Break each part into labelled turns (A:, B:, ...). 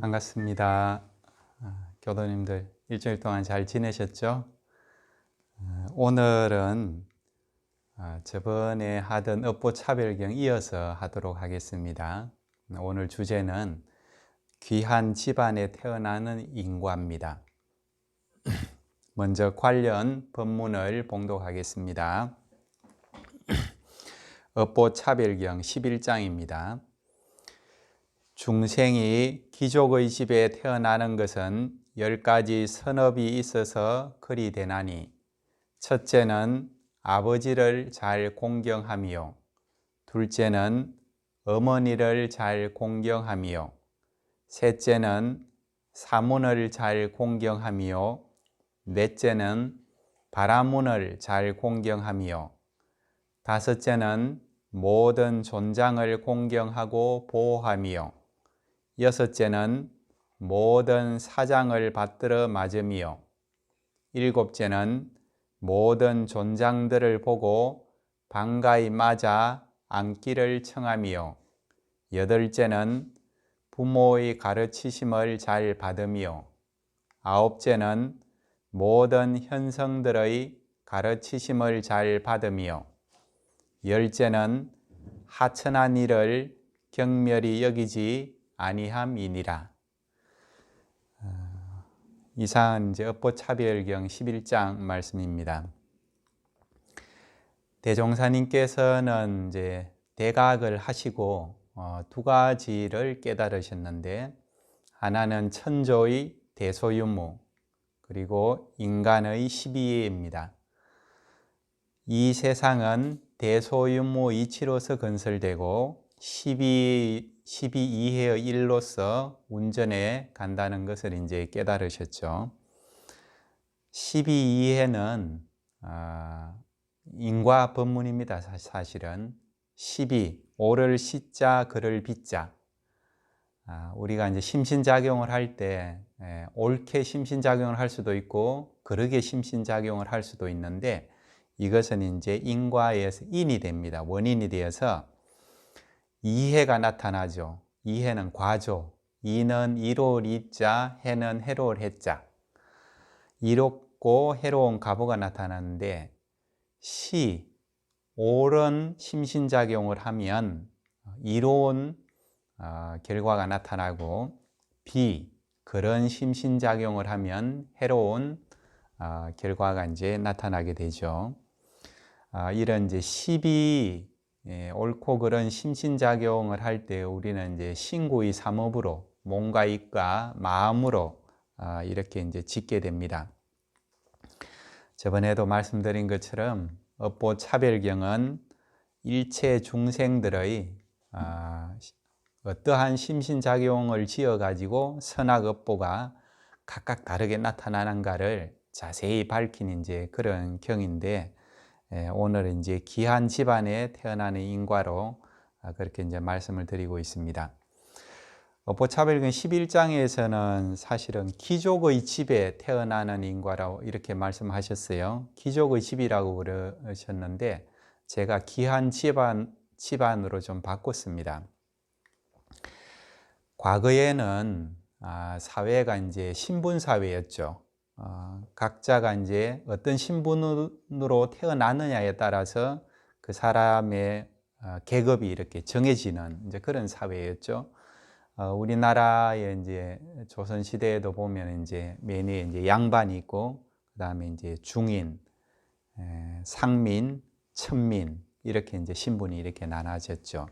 A: 반갑습니다. 교도님들 일주일 동안 잘 지내셨죠? 오늘은 저번에 하던 업보차별경 이어서 하도록 하겠습니다. 오늘 주제는 귀한 집안에 태어나는 인과입니다. 먼저 관련 본문을 봉독하겠습니다. 업보차별경 11장입니다. 중생이 귀족의 집에 태어나는 것은 10가지 선업이 있어서 그리 되나니, 첫째는 아버지를 잘 공경하며, 둘째는 어머니를 잘 공경하며, 셋째는 사문을 잘 공경하며, 넷째는 바라문을 잘 공경하며, 다섯째는 모든 존장을 공경하고 보호하며, 여섯째는 모든 사장을 받들어 맞으며, 일곱째는 모든 존장들을 보고 반가이 맞아 앉기를 청하며, 여덟째는 부모의 가르치심을 잘 받으며, 아홉째는 모든 현성들의 가르치심을 잘 받으며, 열째는 하천한 일을 경멸히 여기지 아니함이니라. 이상 업보차별경 11장 말씀입니다. 대종사님께서는 대각을 하시고 두 가지를 깨달으셨는데, 하나는 천조의 대소유무, 그리고 인간의 십이해입니다. 이 세상은 대소유무 이치로서 건설되고 12이해의 일로서 운전해 간다는 것을 깨달으셨죠. 12이해는 인과 법문입니다. 사실은 12, 오를 시자, 글을 비자. 우리가 심신작용을 할 때 옳게 심신작용을 할 수도 있고 그르게 심신작용을 할 수도 있는데, 이것은 인과에서 인이 됩니다. 원인이 되어서 이해가 나타나죠. 이해는 과조, 이는 이로울 이자, 해는 해로울 해자. 이롭고 해로운 과보가 나타나는데, 옳은 심신작용을 하면 이로운 결과가 나타나고, 그런 심신작용을 하면 해로운 결과가 나타나게 되죠. 이런 12 옳고 그런 심신작용을 할 때 우리는 신구의 삼업으로, 몸과 입과 마음으로 이렇게 짓게 됩니다. 저번에도 말씀드린 것처럼 업보차별경은 일체 중생들의 어떠한 심신작용을 지어가지고 선악업보가 각각 다르게 나타나는가를 자세히 밝힌 그런 경인데, 오늘 귀한 집안에 태어나는 인과로 그렇게 말씀을 드리고 있습니다. 업보차별경 11장에서는 사실은 귀족의 집에 태어나는 인과라고 이렇게 말씀하셨어요. 귀족의 집이라고 그러셨는데, 제가 귀한 집안으로 좀 바꿨습니다. 과거에는 사회가 신분사회였죠. 각자가 어떤 신분으로 태어났느냐에 따라서 그 사람의 계급이 이렇게 정해지는 그런 사회였죠. 우리나라의 조선시대에도 보면 맨 위에 양반이 있고, 그 다음에 중인, 상민, 천민, 이렇게 신분이 이렇게 나눠졌죠.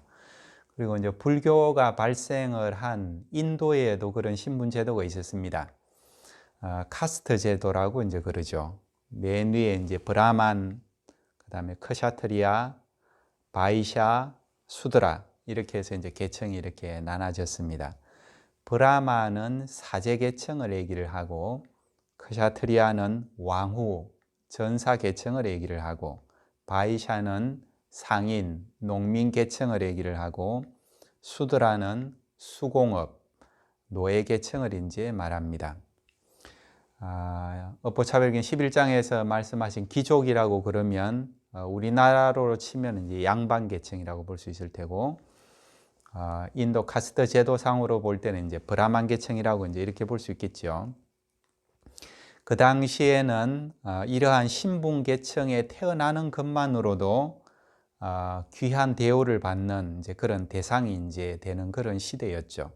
A: 그리고 불교가 발생을 한 인도에도 그런 신분 제도가 있었습니다. 카스트 제도라고 그러죠. 맨 위에 브라만, 그 다음에 크샤트리아, 바이샤, 수드라, 이렇게 해서 계층이 이렇게 나눠졌습니다. 브라만은 사제 계층을 얘기를 하고, 크샤트리아는 왕후, 전사 계층을 얘기를 하고, 바이샤는 상인, 농민 계층을 얘기를 하고, 수드라는 수공업, 노예 계층을 말합니다. 업보차별경 11장에서 말씀하신 귀족이라고 그러면 우리나라로 치면 양반 계층이라고 볼 수 있을 테고, 인도 카스트 제도상으로 볼 때는 이제 브라만 계층이라고 이제 이렇게 볼 수 있겠죠. 그 당시에는 이러한 신분 계층에 태어나는 것만으로도 귀한 대우를 받는 이제 그런 대상이 이제 되는 그런 시대였죠.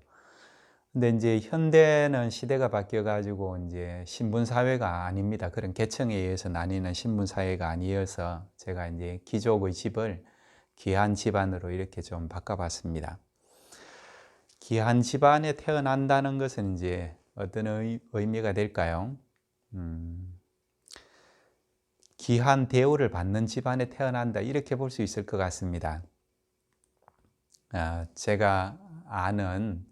A: 근데 이제 현대는 시대가 바뀌어 가지고 이제 신분 사회가 아닙니다. 그런 계층에 의해서 나뉘는 신분 사회가 아니어서 제가 이제 귀족의 집을 귀한 집안으로 이렇게 좀 바꿔봤습니다. 귀한 집안에 태어난다는 것은 이제 어떤 의미가 될까요? 귀한 대우를 받는 집안에 태어난다 이렇게 볼 수 있을 것 같습니다. 제가 아는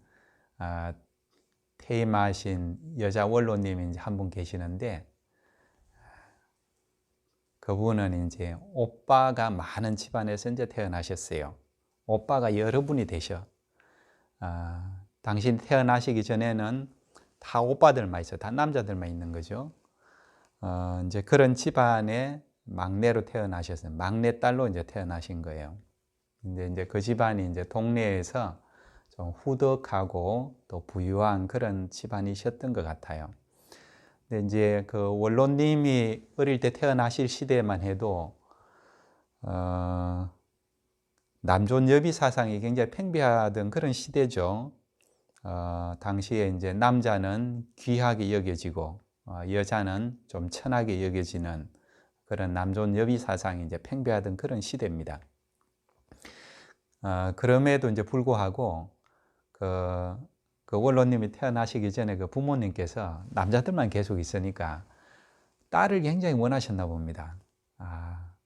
A: 퇴임하신 여자 원로님이 한 분 계시는데 그분은 이제 오빠가 많은 집안에서 이제 태어나셨어요. 오빠가 여러 분이 되셔. 당신 태어나시기 전에는 다 오빠들만 있어, 다 남자들만 있는 거죠. 이제 그런 집안에 막내로 태어나셨어요. 막내딸로 이제 태어나신 거예요. 근데 이제 그 집안이 이제 동네에서 좀 후덕하고 또 부유한 그런 집안이셨던 것 같아요. 근데 이제 그 원로님이 어릴 때 태어나실 시대만 해도 남존 여비 사상이 굉장히 팽배하던 그런 시대죠. 당시에 이제 남자는 귀하게 여겨지고 여자는 좀 천하게 여겨지는 그런 남존 여비 사상이 이제 팽배하던 그런 시대입니다. 그럼에도 이제 불구하고 그 원로님이 태어나시기 전에 그 부모님께서 남자들만 계속 있으니까 딸을 굉장히 원하셨나 봅니다.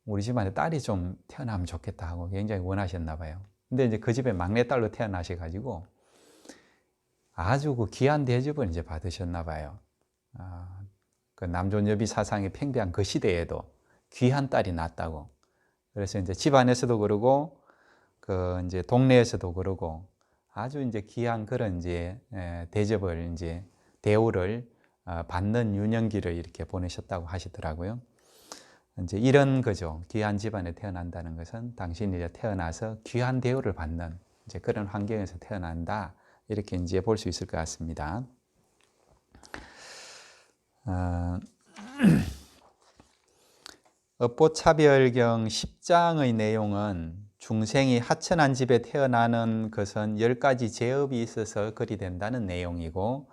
A: 우리 집안에 딸이 좀 태어나면 좋겠다 하고 굉장히 원하셨나 봐요. 근데 이제 그 집에 막내딸로 태어나셔가지고 아주 그 귀한 대접을 이제 받으셨나 봐요. 그 남존 여비 사상이 팽배한 그 시대에도 귀한 딸이 낳았다고. 그래서 이제 집안에서도 그러고 그 이제 동네에서도 그러고 아주 이제 귀한 그런 이제 대접을 이제 대우를 받는 유년기를 이렇게 보내셨다고 하시더라고요. 이제 이런 거죠. 귀한 집안에 태어난다는 것은 당신이 이제 태어나서 귀한 대우를 받는 이제 그런 환경에서 태어난다. 이렇게 이제 볼 수 있을 것 같습니다. 업보차별경 10장의 내용은 중생이 하천한 집에 태어나는 것은 10가지 제업이 있어서 그리 된다는 내용이고,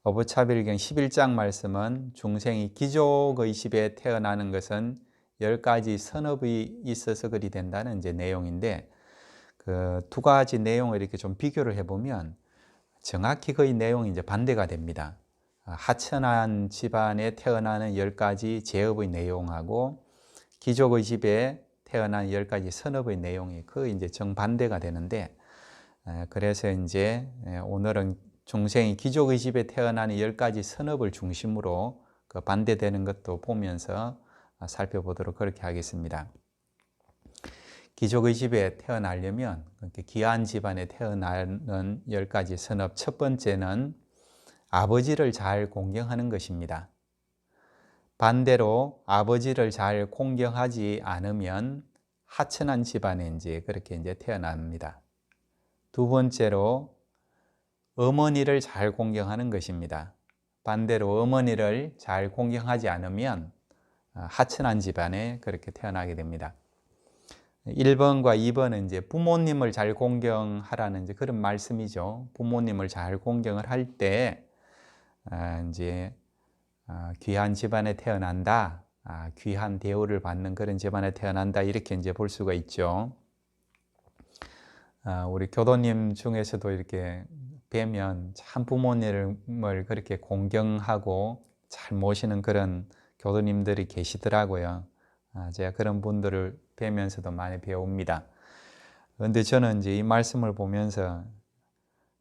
A: 업보차별경 11장 말씀은 중생이 귀족의 집에 태어나는 것은 10가지 선업이 있어서 그리 된다는 이제 내용인데, 그 두 가지 내용을 이렇게 좀 비교를 해보면 정확히 거의 내용이 이제 반대가 됩니다. 하천한 집안에 태어나는 10가지 제업의 내용하고 귀족의 집에 태어난 10가지 선업의 내용이 거의 이제 정반대가 되는데, 그래서 이제 오늘은 중생이 귀족의 집에 태어나는 10가지 선업을 중심으로 그 반대되는 것도 보면서 살펴보도록 그렇게 하겠습니다. 귀족의 집에 태어나려면 귀한 집안에 태어나는 10가지 선업, 첫 번째는 아버지를 잘 공경하는 것입니다. 반대로 아버지를 잘 공경하지 않으면 하천한 집안에 이제 그렇게 이제 태어납니다. 두 번째로 어머니를 잘 공경하는 것입니다. 반대로 어머니를 잘 공경하지 않으면 하천한 집안에 그렇게 태어나게 됩니다. 1번과 2번은 이제 부모님을 잘 공경하라는 이제 그런 말씀이죠. 부모님을 잘 공경을 할 때 이제 귀한 집안에 태어난다, 귀한 대우를 받는 그런 집안에 태어난다 이렇게 이제 볼 수가 있죠. 우리 교도님 중에서도 이렇게 뵈면 참 부모님을 그렇게 공경하고 잘 모시는 그런 교도님들이 계시더라고요. 제가 그런 분들을 뵈면서도 많이 배웁니다. 그런데 저는 이제 이 말씀을 보면서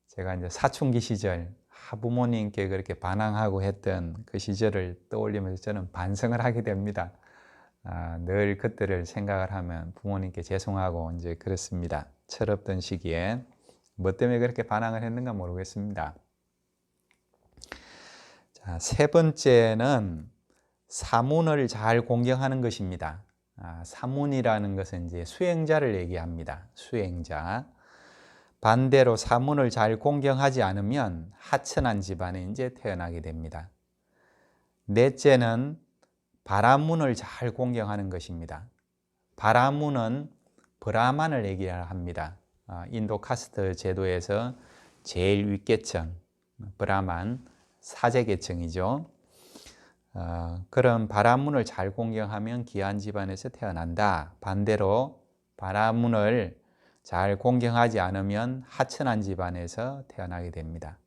A: 제가 이제 사춘기 시절 부모님께 그렇게 반항하고 했던 그 시절을 떠올리면서 저는 반성을 하게 됩니다. 늘 그때를 생각을 하면 부모님께 죄송하고 이제 그렇습니다. 철없던 시기에 뭐 때문에 그렇게 반항을 했는가 모르겠습니다. 자, 세 번째는 사문을 잘 공경하는 것입니다. 사문이라는 것은 이제 수행자를 얘기합니다. 수행자. 반대로 사문을 잘 공경하지 않으면 하천한 집안에 이제 태어나게 됩니다. 넷째는 바라문을 잘 공경하는 것입니다. 바라문은 브라만을 얘기합니다. 인도 카스트 제도에서 제일 윗계층, 브라만, 사제계층이죠. 그런 바라문을 잘 공경하면 귀한 집안에서 태어난다. 반대로 바라문을 잘 공경하지 않으면 하천한 집안에서 태어나게 됩니다.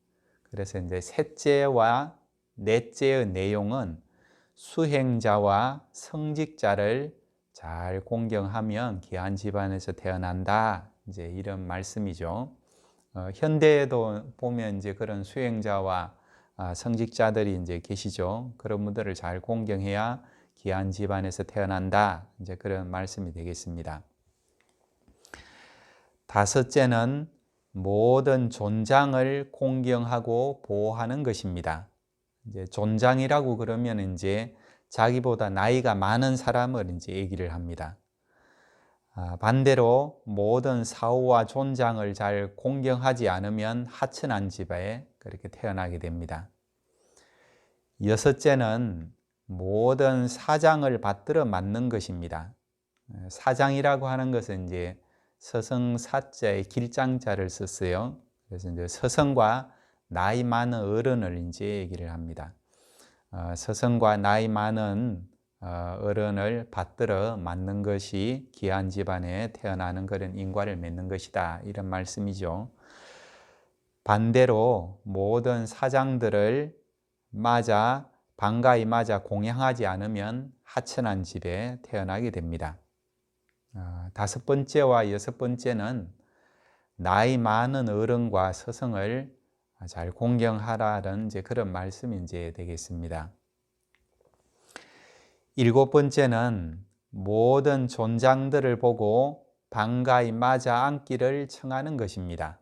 A: 그래서 이제 셋째와 넷째의 내용은 수행자와 성직자를 잘 공경하면 귀한 집안에서 태어난다. 이제 이런 말씀이죠. 현대에도 보면 이제 그런 수행자와 성직자들이 이제 계시죠. 그런 분들을 잘 공경해야 귀한 집안에서 태어난다. 이제 그런 말씀이 되겠습니다. 다섯째는 모든 존장을 공경하고 보호하는 것입니다. 이제 존장이라고 그러면 이제 자기보다 나이가 많은 사람을 이제 얘기를 합니다. 반대로 모든 사후와 존장을 잘 공경하지 않으면 하천한 집에 그렇게 태어나게 됩니다. 여섯째는 모든 사장을 받들어 맞는 것입니다. 사장이라고 하는 것은 이제 서성사자의 길장자를 썼어요. 그래서 이제 서성과 나이 많은 어른을 이제 얘기를 합니다. 서성과 나이 많은 어른을 받들어 맞는 것이 귀한 집안에 태어나는 그런 인과를 맺는 것이다. 이런 말씀이죠. 반대로 모든 사장들을 반가이 맞아 공양하지 않으면 하천한 집에 태어나게 됩니다. 다섯 번째와 여섯 번째는 나이 많은 어른과 서성을 잘 공경하라는 이제 그런 말씀이 이제 되겠습니다. 일곱 번째는 모든 존장들을 보고 반가이 맞아 앉기를 청하는 것입니다.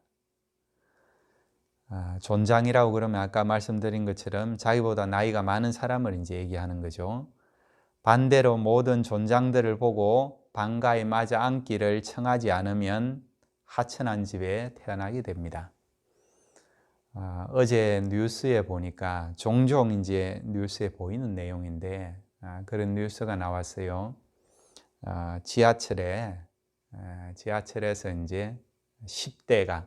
A: 존장이라고 그러면 아까 말씀드린 것처럼 자기보다 나이가 많은 사람을 이제 얘기하는 거죠. 반대로 모든 존장들을 보고 반가이 맞아 앉기를 청하지 않으면 하천한 집에 태어나게 됩니다. 어제 뉴스에 보니까 종종 이제 뉴스에 보이는 내용인데 그런 뉴스가 나왔어요. 지하철에서 이제 10대가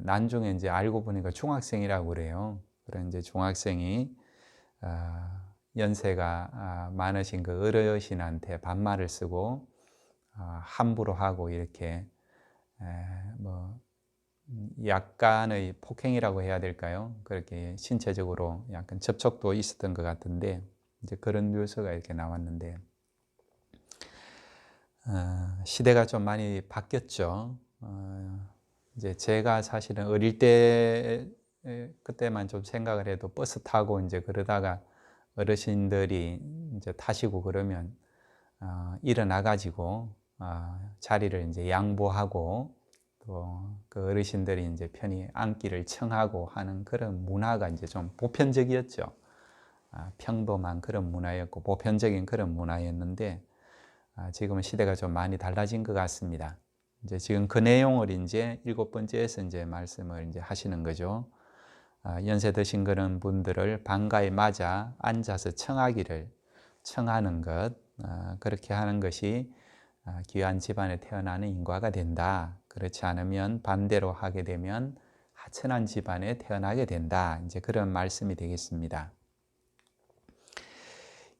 A: 나중에 이제 알고 보니까 중학생이라고 그래요. 그런 이제 중학생이 연세가 많으신 그 어르신한테 반말을 쓰고 함부로 하고 이렇게 뭐 약간의 폭행이라고 해야 될까요? 그렇게 신체적으로 약간 접촉도 있었던 것 같은데 이제 그런 뉴스가 이렇게 나왔는데 시대가 좀 많이 바뀌었죠. 이제 제가 사실은 어릴 때 그때만 좀 생각을 해도 버스 타고 이제 그러다가 어르신들이 이제 타시고 그러면 일어나 가지고 자리를 이제 양보하고 또 그 어르신들이 이제 편히 앉기를 청하고 하는 그런 문화가 이제 좀 보편적이었죠. 평범한 그런 문화였고 보편적인 그런 문화였는데 지금은 시대가 좀 많이 달라진 것 같습니다. 이제 지금 그 내용을 이제 일곱 번째에서 이제 말씀을 이제 하시는 거죠. 연세 드신 그런 분들을 반가이 맞아 앉아서 청하는 것, 그렇게 하는 것이 귀한 집안에 태어나는 인과가 된다. 그렇지 않으면 반대로 하게 되면 하천한 집안에 태어나게 된다. 이제 그런 말씀이 되겠습니다.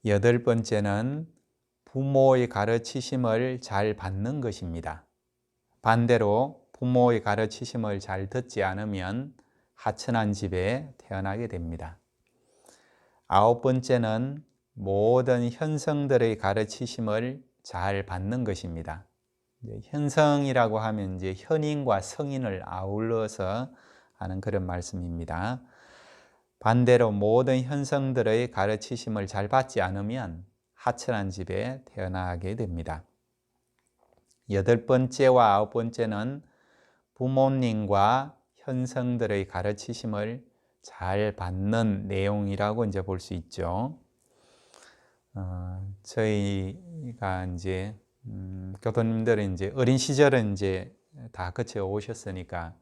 A: 여덟 번째는 부모의 가르치심을 잘 받는 것입니다. 반대로 부모의 가르치심을 잘 듣지 않으면 하천한 집에 태어나게 됩니다. 아홉 번째는 모든 현성들의 가르치심을 잘 받는 것입니다. 현성이라고 하면 이제 현인과 성인을 아울러서 하는 그런 말씀입니다. 반대로 모든 현성들의 가르치심을 잘 받지 않으면 하천한 집에 태어나게 됩니다. 여덟 번째와 아홉 번째는 부모님과 현성들의 가르치심을 잘 받는 내용이라고 이제 볼 수 있죠. 저희가 이제 교도님들은 이제 어린 시절은 이제 다 거쳐 오셨으니까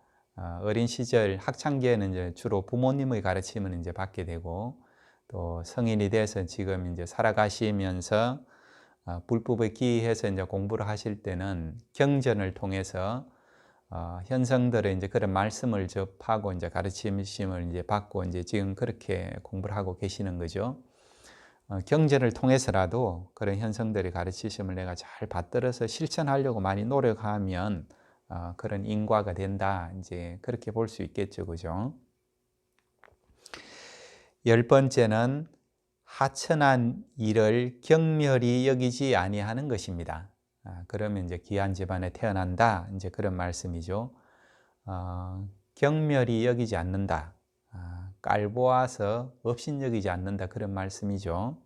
A: 어린 시절 학창기에는 이제 주로 부모님의 가르침을 이제 받게 되고 또 성인이 돼서 지금 이제 살아가시면서 불법에 기해서 이제 공부를 하실 때는 경전을 통해서 현성들의 이제 그런 말씀을 접하고 이제 가르침을 이제 받고 이제 지금 그렇게 공부를 하고 계시는 거죠. 경전을 통해서라도 그런 현성들의 가르치심을 내가 잘 받들어서 실천하려고 많이 노력하면 그런 인과가 된다. 이제 그렇게 볼 수 있겠죠, 그죠? 10번째는 하천한 일을 경멸히 여기지 아니하는 것입니다. 그러면 이제 귀한 집안에 태어난다. 이제 그런 말씀이죠. 경멸히 여기지 않는다. 깔보아서 업신여기지 않는다. 그런 말씀이죠.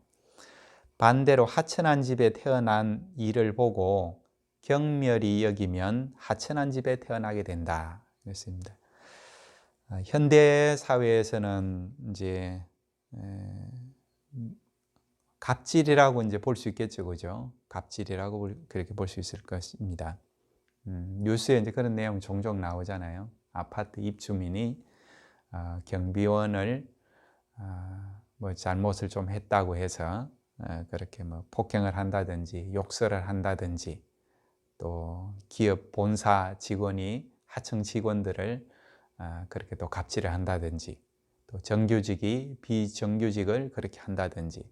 A: 반대로 하천한 집에 태어난 일을 보고 경멸히 여기면 하천한 집에 태어나게 된다. 그렇습니다. 현대 사회에서는 이제 갑질이라고 이제 볼 수 있겠죠, 그죠? 갑질이라고 그렇게 볼 수 있을 것입니다. 뉴스에 이제 그런 내용 종종 나오잖아요. 아파트 입주민이 경비원을 뭐 잘못을 좀 했다고 해서 그렇게 뭐 폭행을 한다든지 욕설을 한다든지 또 기업 본사 직원이 하청 직원들을 그렇게 또 갑질을 한다든지 또 정규직이 비정규직을 그렇게 한다든지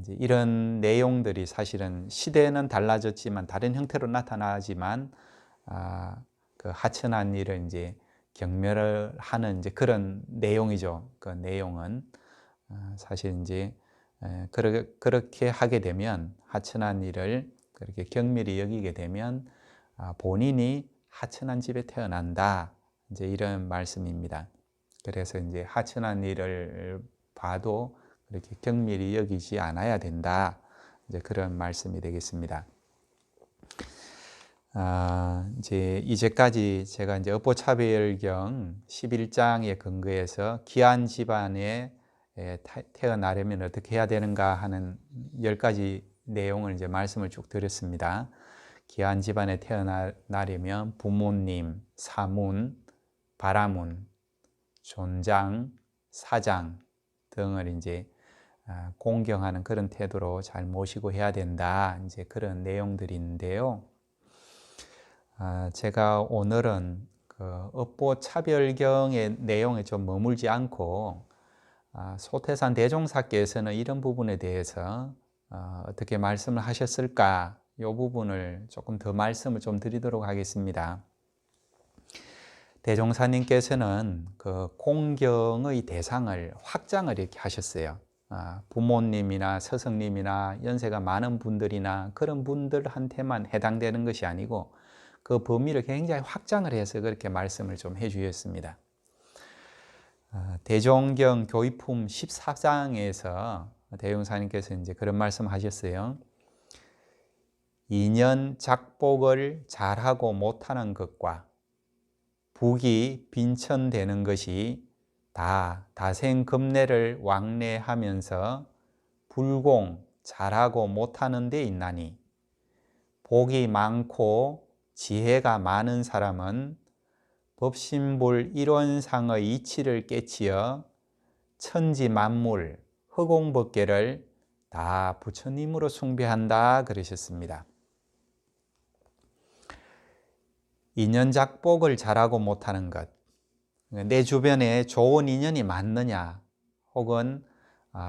A: 이제 이런 내용들이 사실은 시대는 달라졌지만 다른 형태로 나타나지만 그 하천한 일을 이제 경멸을 하는 이제 그런 내용이죠. 그 내용은 사실 이제 그렇게 하게 되면 하천한 일을 그렇게 경멸히 여기게 되면 본인이 하천한 집에 태어난다. 이제 이런 말씀입니다. 그래서 이제 하천한 일을 봐도 그렇게 경멸히 여기지 않아야 된다. 이제 그런 말씀이 되겠습니다. 이제까지 제가 이제 업보차별경 11장에 근거해서 귀한 집안에 태어나려면 어떻게 해야 되는가 하는 10가지 내용을 이제 말씀을 쭉 드렸습니다. 귀한 집안에 태어나려면 부모님, 사문, 바라문, 존장, 사장 등을 이제 공경하는 그런 태도로 잘 모시고 해야 된다. 이제 그런 내용들인데요. 제가 오늘은 그 업보차별경의 내용에 좀 머물지 않고 소태산 대종사께서는 이런 부분에 대해서 어떻게 말씀을 하셨을까? 이 부분을 조금 더 말씀을 좀 드리도록 하겠습니다. 대종사님께서는 그 공경의 대상을 확장을 이렇게 하셨어요. 부모님이나 스승님이나 연세가 많은 분들이나 그런 분들한테만 해당되는 것이 아니고 그 범위를 굉장히 확장을 해서 그렇게 말씀을 좀 해주셨습니다. 대종경 교의품 14장에서 대종사님께서 이제 그런 말씀하셨어요. 인연 작복을 잘하고 못하는 것과 북이 빈천되는 것이 다 다생금내를 왕래하면서 불공 잘하고 못하는 데 있나니 복이 많고 지혜가 많은 사람은 법신불 일원상의 이치를 깨치어 천지 만물 허공법계를 다 부처님으로 숭배한다 그러셨습니다. 인연작복을 잘하고 못하는 것, 내 주변에 좋은 인연이 많느냐 혹은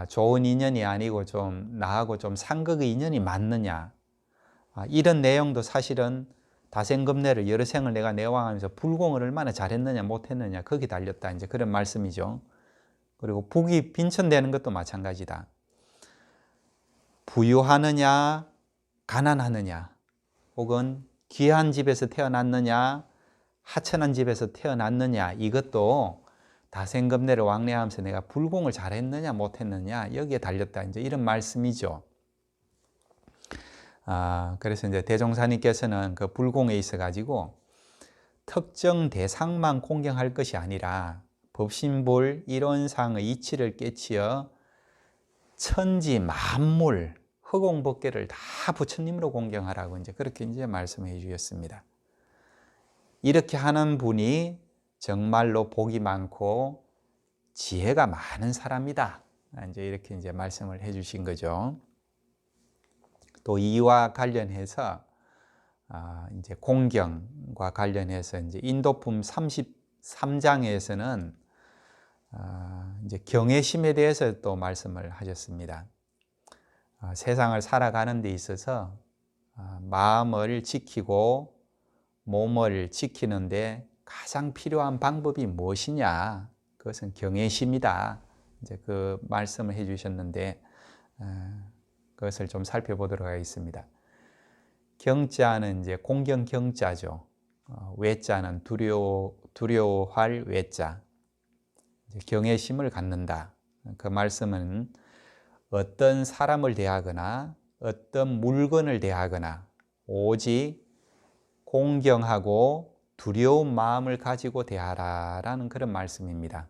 A: 좋은 인연이 아니고 좀 나하고 좀 상극의 인연이 많느냐 이런 내용도 사실은 다생금내를 여러 생을 내가 내왕하면서 불공을 얼마나 잘했느냐 못했느냐 거기 달렸다 이제 그런 말씀이죠. 그리고 북이 빈천되는 것도 마찬가지다. 부유하느냐 가난하느냐 혹은 귀한 집에서 태어났느냐 하천한 집에서 태어났느냐 이것도 다생금내를 왕래하면서 내가 불공을 잘했느냐 못했느냐 여기에 달렸다 이제 이런 말씀이죠. 그래서 이제 대종사님께서는 그 불공에 있어 가지고 특정 대상만 공경할 것이 아니라 법신불 일원상의 이치를 깨치어 천지 만물 허공법계를 다 부처님으로 공경하라고 이제 그렇게 이제 말씀해 주셨습니다. 이렇게 하는 분이 정말로 복이 많고 지혜가 많은 사람이다. 이제 이렇게 이제 말씀을 해주신 거죠. 또 이와 관련해서 이제 공경과 관련해서 이제 인도품 33장에서는 이제 경외심에 대해서 또 말씀을 하셨습니다. 세상을 살아가는 데 있어서 마음을 지키고 몸을 지키는데 가장 필요한 방법이 무엇이냐? 그것은 경외심이다. 이제 그 말씀을 해주셨는데 그것을 좀 살펴보도록 하겠습니다. 경자는 이제 공경 경자죠. 외자는 두려워할 외자. 경외심을 갖는다. 그 말씀은 어떤 사람을 대하거나 어떤 물건을 대하거나 오직 공경하고 두려운 마음을 가지고 대하라라는 그런 말씀입니다.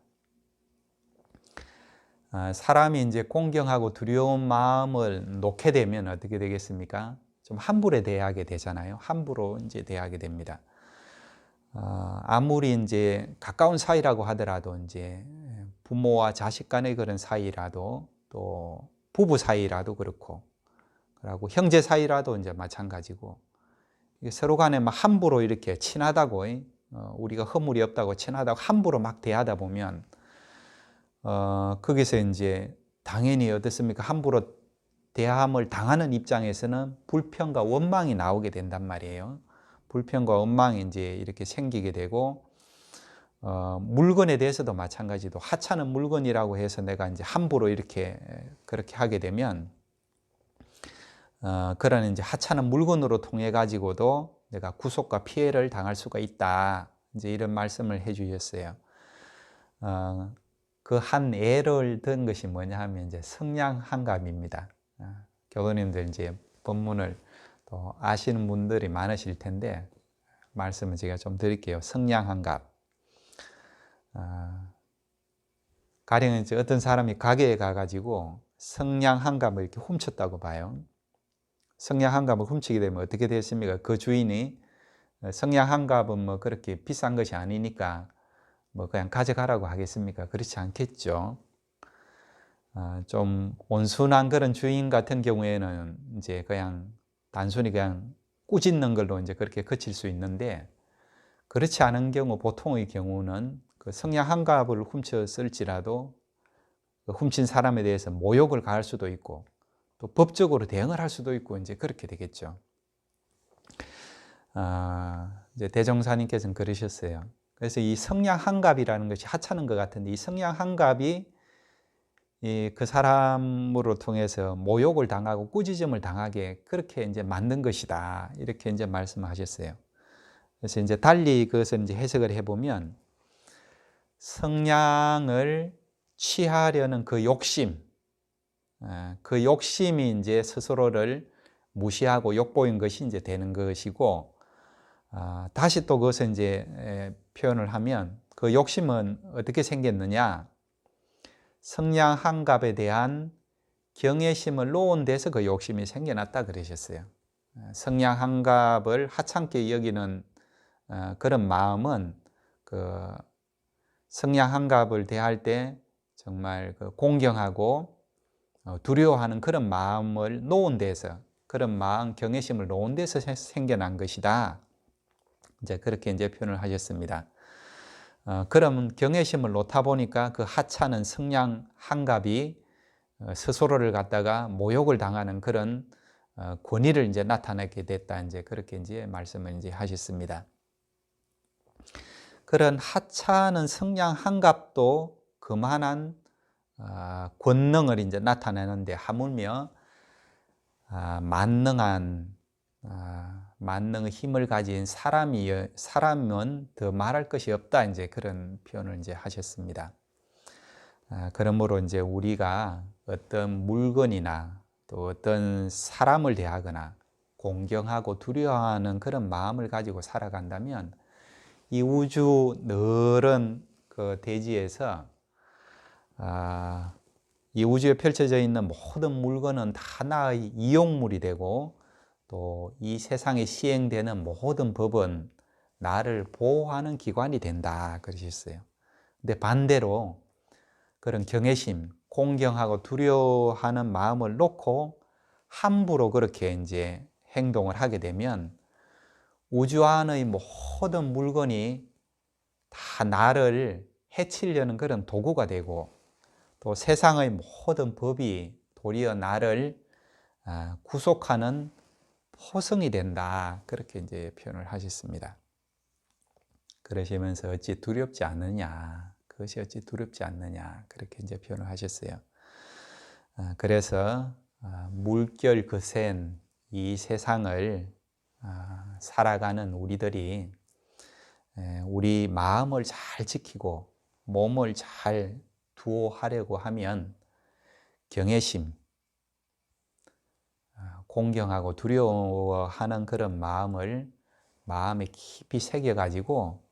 A: 사람이 이제 공경하고 두려운 마음을 놓게 되면 어떻게 되겠습니까? 좀 함부로 대하게 되잖아요. 함부로 이제 대하게 됩니다. 아무리 이제 가까운 사이라고 하더라도 이제 부모와 자식 간의 그런 사이라도 또 부부 사이라도 그렇고, 그리고 형제 사이라도 이제 마찬가지고, 서로 간에 막 함부로 이렇게 친하다고, 우리가 허물이 없다고 친하다고 함부로 막 대하다 보면, 거기서 이제 당연히 어떻습니까? 함부로 대함을 당하는 입장에서는 불평과 원망이 나오게 된단 말이에요. 불평과 원망이 이제 이렇게 생기게 되고, 물건에 대해서도 마찬가지로 하찮은 물건이라고 해서 내가 이제 함부로 이렇게 그렇게 하게 되면, 그런 이제 하찮은 물건으로 통해 가지고도 내가 구속과 피해를 당할 수가 있다. 이제 이런 말씀을 해주셨어요. 그 한 예를 든 것이 뭐냐 하면 이제 성냥한갑입니다. 교도님들 이제 본문을 또 아시는 분들이 많으실 텐데 말씀을 제가 좀 드릴게요. 성냥한갑. 가령 이제 어떤 사람이 가게에 가가지고 성냥한갑을 이렇게 훔쳤다고 봐요. 성냥한갑을 훔치게 되면 어떻게 됐습니까? 그 주인이 성냥한갑은 뭐 그렇게 비싼 것이 아니니까 뭐 그냥 가져가라고 하겠습니까? 그렇지 않겠죠. 좀 온순한 그런 주인 같은 경우에는 이제 그냥 단순히 그냥 꾸짖는 걸로 이제 그렇게 그칠 수 있는데, 그렇지 않은 경우, 보통의 경우는 그 성냥한갑을 훔쳤을지라도 그 훔친 사람에 대해서 모욕을 가할 수도 있고 또 법적으로 대응을 할 수도 있고 이제 그렇게 되겠죠. 이제 대종사님께서는 그러셨어요. 그래서 이 성냥한갑이라는 것이 하찮은 것 같은데, 이 성냥한갑이 그 사람으로 통해서 모욕을 당하고 꾸짖음을 당하게 그렇게 이제 만든 것이다. 이렇게 이제 말씀하셨어요. 그래서 이제 달리 그것을 이제 해석을 해보면, 성냥을 취하려는 그 욕심, 그 욕심이 이제 스스로를 무시하고 욕보인 것이 이제 되는 것이고, 다시 또 그것을 이제 표현을 하면 그 욕심은 어떻게 생겼느냐? 성냥한갑에 대한 경외심을 놓은 데서 그 욕심이 생겨났다 그러셨어요. 성냥한갑을 하찮게 여기는 그런 마음은 그 성냥한갑을 대할 때 정말 그 공경하고 두려워하는 그런 마음을 놓은 데서, 그런 마음 경외심을 놓은 데서 생겨난 것이다. 이제 그렇게 이제 표현을 하셨습니다. 그러면 경외심을 놓다 보니까 그 하찮은 성냥한갑이 스스로를 갖다가 모욕을 당하는 그런 권위를 이제 나타내게 됐다. 이제 그렇게 이제 말씀을 이제 하셨습니다. 그런 하찮은 성냥한갑도 그만한 권능을 이제 나타내는데, 하물며 만능의 힘을 가진 사람은 더 말할 것이 없다. 이제 그런 표현을 이제 하셨습니다. 그러므로 이제 우리가 어떤 물건이나 또 어떤 사람을 대하거나 공경하고 두려워하는 그런 마음을 가지고 살아간다면, 이 우주 넓은 그 대지에서 이 우주에 펼쳐져 있는 모든 물건은 다 하나의 이용물이 되고, 또 이 세상에 시행되는 모든 법은 나를 보호하는 기관이 된다 그러셨어요. 근데 반대로 그런 경외심, 공경하고 두려워하는 마음을 놓고 함부로 그렇게 이제 행동을 하게 되면 우주 안의 모든 물건이 다 나를 해치려는 그런 도구가 되고, 또 세상의 모든 법이 도리어 나를 구속하는 포성이 된다, 그렇게 이제 표현을 하셨습니다. 그러시면서 어찌 두렵지 않느냐, 그것이 어찌 두렵지 않느냐, 그렇게 이제 표현을 하셨어요. 그래서 물결 거센 이 세상을 살아가는 우리들이 우리 마음을 잘 지키고 몸을 잘 두어하려고 하면 경외심, 공경하고 두려워하는 그런 마음을 마음에 깊이 새겨가지고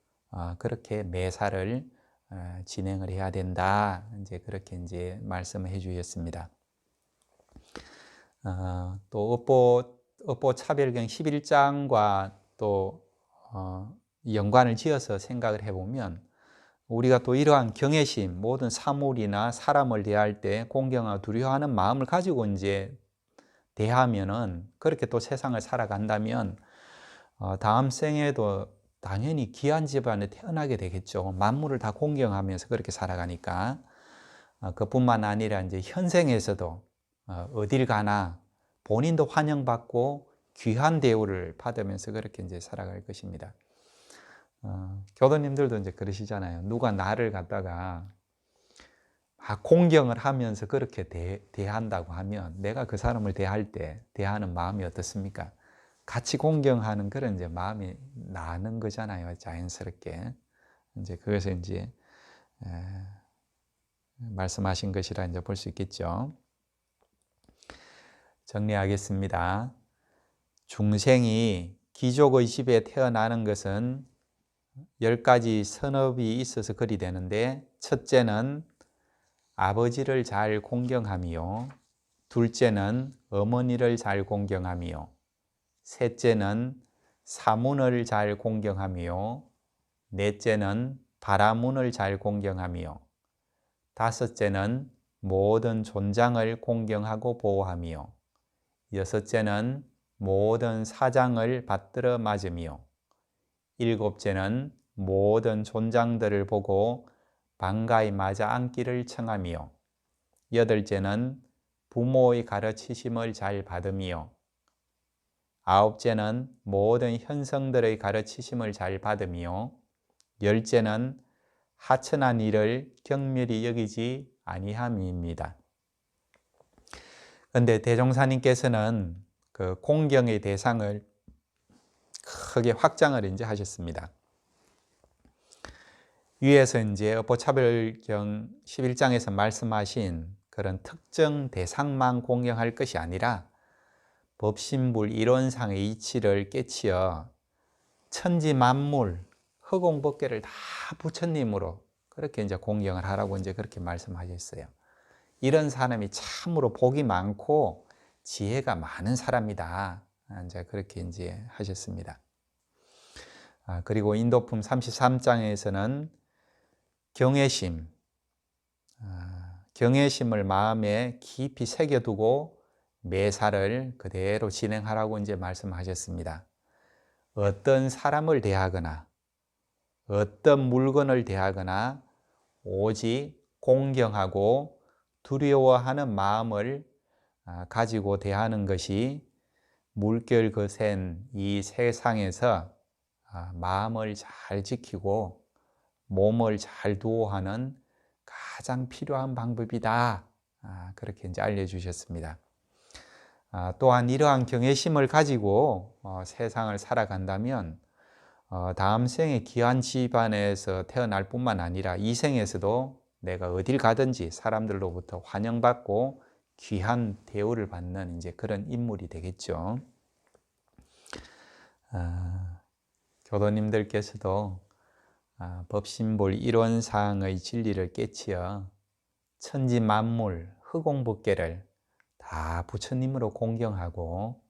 A: 그렇게 매사를 진행을 해야 된다. 이제 그렇게 이제 말씀을 해주셨습니다. 또 업보 차별경 11장과 또 연관을 지어서 생각을 해보면 우리가 또 이러한 경외심, 모든 사물이나 사람을 대할 때 공경하고 두려워하는 마음을 가지고 이제 대하면은, 그렇게 또 세상을 살아간다면 다음 생에도 당연히 귀한 집안에 태어나게 되겠죠. 만물을 다 공경하면서 그렇게 살아가니까. 그뿐만 아니라 이제 현생에서도 어딜 가나 본인도 환영받고 귀한 대우를 받으면서 그렇게 이제 살아갈 것입니다. 교도님들도 이제 그러시잖아요. 누가 나를 갖다가 공경을 하면서 그렇게 대한다고 하면 내가 그 사람을 대할 때 대하는 마음이 어떻습니까? 같이 공경하는 그런 이제 마음이 나는 거잖아요. 자연스럽게. 이제 그것을 이제 말씀하신 것이라 이제 볼 수 있겠죠. 정리하겠습니다. 중생이 귀족의 집에 태어나는 것은 10가지 선업이 있어서 그리 되는데, 첫째는 아버지를 잘 공경하며, 둘째는 어머니를 잘 공경하며, 셋째는 사문을 잘 공경하며, 넷째는 바라문을 잘 공경하며, 다섯째는 모든 존장을 공경하고 보호하며, 여섯째는 모든 사장을 받들어 맞으며, 일곱째는 모든 존장들을 보고 반가이 맞아 앉기를 청하며, 여덟째는 부모의 가르치심을 잘 받으며, 아홉째는 모든 현성들의 가르치심을 잘 받으며, 열째는 하천한 일을 경멸히 여기지 아니함입니다. 그런데 대종사님께서는 그 공경의 대상을 크게 확장을 이제 하셨습니다. 위에서 이제 업보차별경 11장에서 말씀하신 그런 특정 대상만 공경할 것이 아니라 법신불 이론상의 이치를 깨치어 천지 만물, 허공법계를 다 부처님으로 그렇게 이제 공경을 하라고 이제 그렇게 말씀하셨어요. 이런 사람이 참으로 복이 많고 지혜가 많은 사람이다. 이제 그렇게 이제 하셨습니다. 그리고 인도품 33장에서는 경외심을 마음에 깊이 새겨두고 매사를 그대로 진행하라고 이제 말씀하셨습니다. 어떤 사람을 대하거나 어떤 물건을 대하거나 오직 공경하고 두려워하는 마음을 가지고 대하는 것이 물결 거센 이 세상에서 마음을 잘 지키고 몸을 잘 두어하는 가장 필요한 방법이다. 그렇게 이제 알려주셨습니다. 또한 이러한 경외심을 가지고 세상을 살아간다면 다음 생에 귀한 집안에서 태어날 뿐만 아니라 이 생에서도 내가 어딜 가든지 사람들로부터 환영받고 귀한 대우를 받는 이제 그런 인물이 되겠죠. 교도님들께서도 법신볼 이론상의 진리를 깨치어 천지 만물, 허공법계를 다 부처님으로 공경하고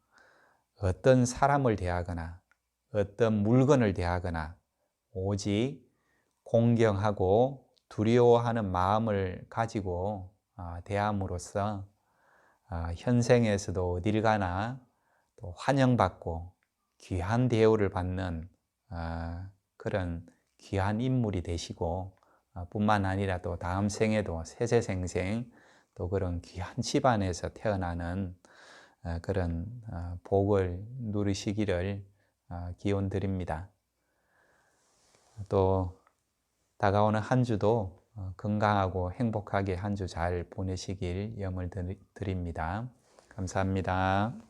A: 어떤 사람을 대하거나 어떤 물건을 대하거나 오직 공경하고 두려워하는 마음을 가지고 대함으로써 현생에서도 어딜 가나 또 환영받고 귀한 대우를 받는 그런 귀한 인물이 되시고 뿐만 아니라 또 다음 생에도 세세생생 또 그런 귀한 집안에서 태어나는 그런 복을 누리시기를 기원 드립니다. 또 다가오는 한 주도 건강하고 행복하게 한 주 잘 보내시길 염을 드립니다. 감사합니다.